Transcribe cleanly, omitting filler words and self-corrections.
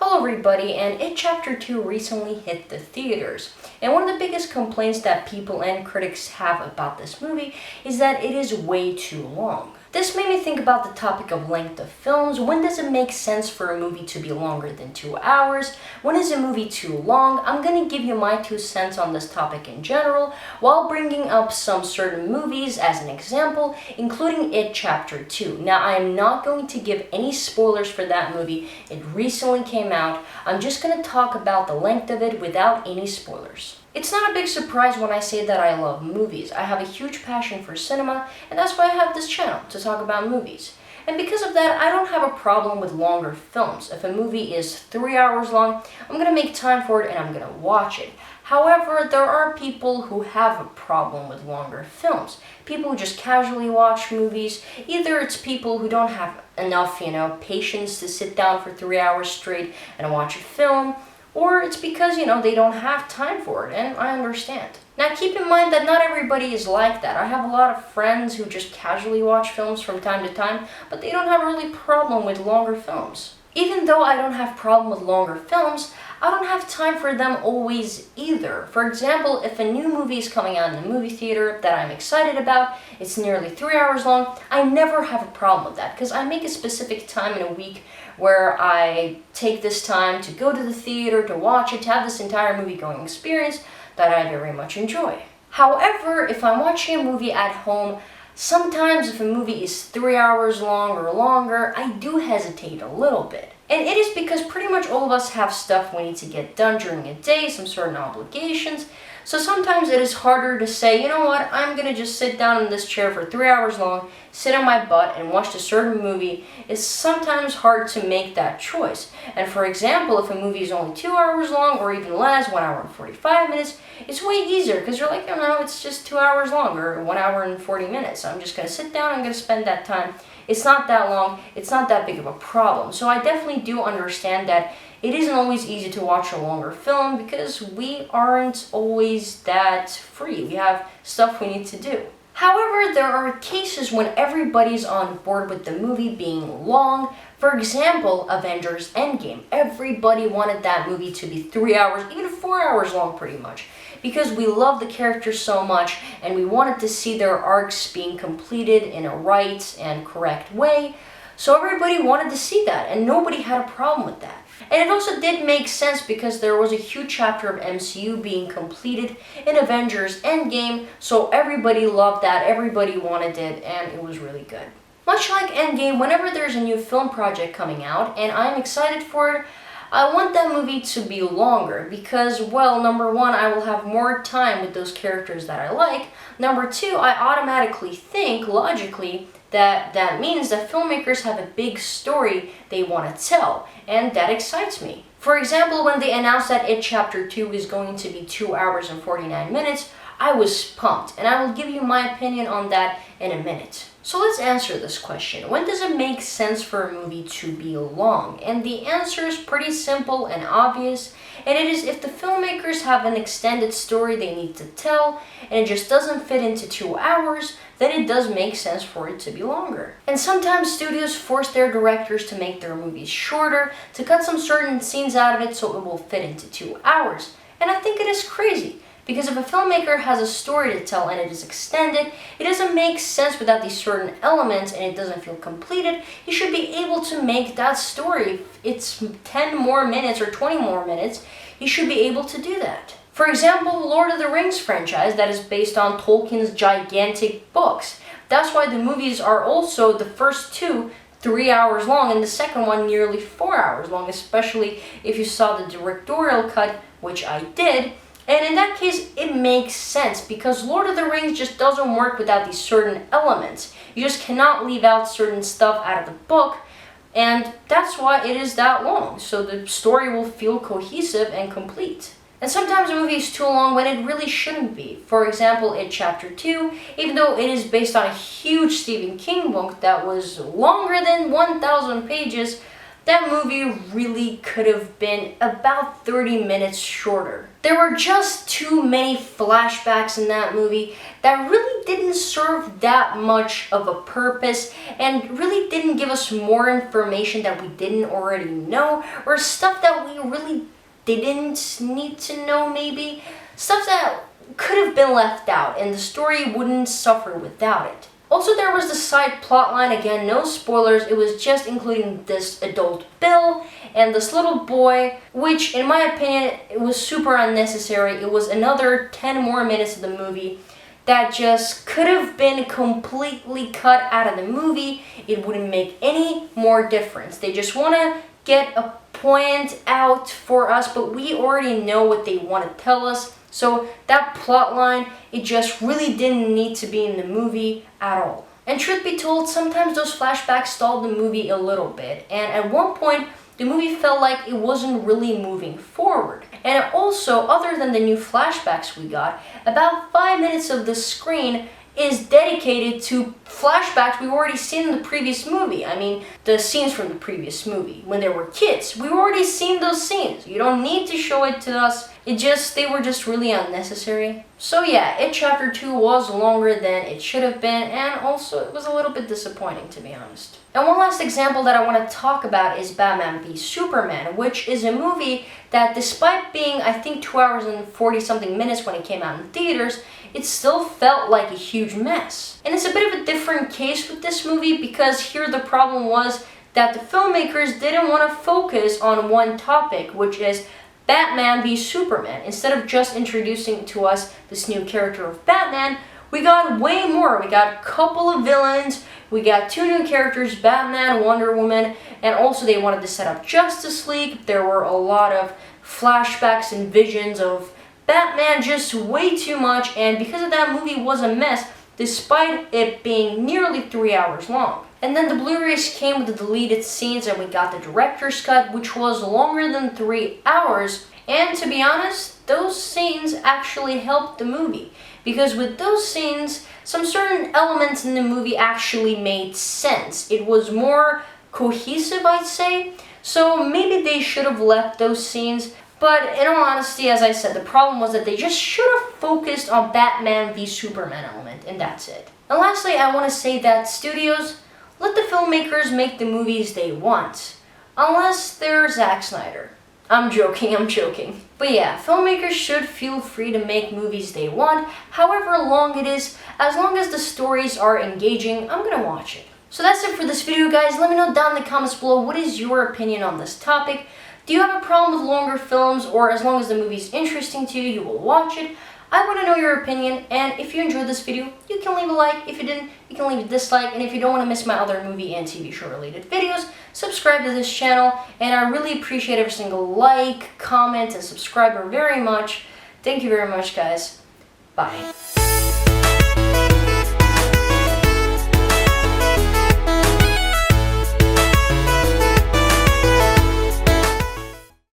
Hello everybody, and It Chapter 2 recently hit the theaters. And one of the biggest complaints that people and critics have about this movie is that it is way too long. This made me think about the topic of length of films. When does it make sense for a movie to be longer than 2 hours? When is a movie too long? I'm going to give you my 2 cents on this topic in general, while bringing up some certain movies as an example, including It Chapter 2. Now, I am not going to give any spoilers for that movie. It recently came out. I'm just going to talk about the length of it without any spoilers. It's not a big surprise when I say that I love movies. I have a huge passion for cinema, and that's why I have this channel, to talk about movies. And because of that, I don't have a problem with longer films. If a movie is 3 hours long, I'm going to make time for it and I'm going to watch it. However, there are people who have a problem with longer films. People who just casually watch movies. Either it's people who don't have enough, patience to sit down for 3 hours straight and watch a film, or it's because, they don't have time for it, and I understand. Now, keep in mind that not everybody is like that. I have a lot of friends who just casually watch films from time to time, but they don't have a really problem with longer films. Even though I don't have problem with longer films, I don't have time for them always either. For example, if a new movie is coming out in the movie theater that I'm excited about, it's nearly 3 hours long, I never have a problem with that because I make a specific time in a week where I take this time to go to the theater, to watch it, to have this entire movie-going experience that I very much enjoy. However, if I'm watching a movie at home, sometimes if a movie is 3 hours long or longer, I do hesitate a little bit. And it is because pretty much all of us have stuff we need to get done during a day, some certain obligations. So sometimes it is harder to say, you know what, I'm going to just sit down in this chair for 3 hours long, sit on my butt and watch a certain movie. It's sometimes hard to make that choice. And for example, if a movie is only 2 hours long or even less, 1 hour and 45 minutes, it's way easier because you're like, it's just 2 hours long or 1 hour and 40 minutes. I'm just going to sit down, I'm going to spend that time. It's not that long, it's not that big of a problem. So I definitely do understand that it isn't always easy to watch a longer film because we aren't always that free. We have stuff we need to do. However, there are cases when everybody's on board with the movie being long. For example, Avengers Endgame. Everybody wanted that movie to be 3 hours, even 4 hours long pretty much, because we love the characters so much and we wanted to see their arcs being completed in a right and correct way. So everybody wanted to see that and nobody had a problem with that. And it also did make sense because there was a huge chapter of MCU being completed in Avengers Endgame, so everybody loved that, everybody wanted it, and it was really good. Much like Endgame, whenever there's a new film project coming out, and I'm excited for it, I want that movie to be longer because, well, number one, I will have more time with those characters that I like. Number two, I automatically think, logically, that means that filmmakers have a big story they want to tell, and that excites me. For example, when they announced that It Chapter 2 is going to be 2 hours and 49 minutes, I was pumped, and I will give you my opinion on that in a minute. So let's answer this question. When does it make sense for a movie to be long? And the answer is pretty simple and obvious, and it is if the filmmakers have an extended story they need to tell, and it just doesn't fit into 2 hours, then it does make sense for it to be longer. And sometimes studios force their directors to make their movies shorter, to cut some certain scenes out of it so it will fit into 2 hours. And I think it is crazy. Because if a filmmaker has a story to tell and it is extended, it doesn't make sense without these certain elements and it doesn't feel completed. He should be able to make that story. If it's 10 more minutes or 20 more minutes, he should be able to do that. For example, Lord of the Rings franchise that is based on Tolkien's gigantic books. That's why the movies are also the first 2 3 hours long and the second one nearly 4 hours long, especially if you saw the directorial cut, which I did. And in that case, it makes sense because Lord of the Rings just doesn't work without these certain elements. You just cannot leave out certain stuff out of the book, and that's why it is that long, so the story will feel cohesive and complete. And sometimes a movie is too long when it really shouldn't be. For example, It Chapter 2, even though it is based on a huge Stephen King book that was longer than 1,000 pages, that movie really could have been about 30 minutes shorter. There were just too many flashbacks in that movie that really didn't serve that much of a purpose and really didn't give us more information that we didn't already know, or stuff that we really didn't need to know maybe. Stuff that could have been left out and the story wouldn't suffer without it. Also, there was the side plotline, again, no spoilers, it was just including this adult Bill and this little boy, which in my opinion, it was super unnecessary. It was another 10 more minutes of the movie that just could have been completely cut out of the movie. It wouldn't make any more difference. They just want to get a point out for us, but we already know what they want to tell us. So that plot line, it just really didn't need to be in the movie at all. And truth be told, sometimes those flashbacks stalled the movie a little bit. And at one point, the movie felt like it wasn't really moving forward. And also, other than the new flashbacks we got, about 5 minutes of the screen is dedicated to flashbacks we've already seen in the previous movie. I mean, the scenes from the previous movie, when they were kids. We've already seen those scenes. You don't need to show it to us. They were just really unnecessary. So yeah, It Chapter 2 was longer than it should have been, and also it was a little bit disappointing, to be honest. And one last example that I want to talk about is Batman v Superman, which is a movie that, despite being, I think, 2 hours and 40 something minutes when it came out in theaters, it still felt like a huge mess. And it's a bit of a different case with this movie, because here the problem was that the filmmakers didn't want to focus on one topic, which is Batman v Superman. Instead of just introducing to us this new character of Batman, we got way more. We got a couple of villains, we got 2 new characters, Batman, Wonder Woman, and also they wanted to set up Justice League. There were a lot of flashbacks and visions of Batman, just way too much, and because of that, movie was a mess, despite it being nearly 3 hours long. And then the Blu-rays came with the deleted scenes, and we got the director's cut, which was longer than 3 hours. And to be honest, those scenes actually helped the movie, because with those scenes, some certain elements in the movie actually made sense. It was more cohesive, I'd say. So maybe they should have left those scenes. But in all honesty, as I said, the problem was that they just should have focused on Batman v Superman element, and that's it. And lastly, I want to say that studios, let the filmmakers make the movies they want. Unless they're Zack Snyder. I'm joking. But yeah, filmmakers should feel free to make movies they want, however long it is. As long as the stories are engaging, I'm gonna watch it. So that's it for this video, guys. Let me know down in the comments below, what is your opinion on this topic? Do you have a problem with longer films, or as long as the movie is interesting to you, you will watch it? I want to know your opinion, and if you enjoyed this video, you can leave a like. If you didn't, you can leave a dislike, and if you don't want to miss my other movie and TV show related videos, subscribe to this channel, and I really appreciate every single like, comment, and subscriber very much. Thank you very much, guys. Bye.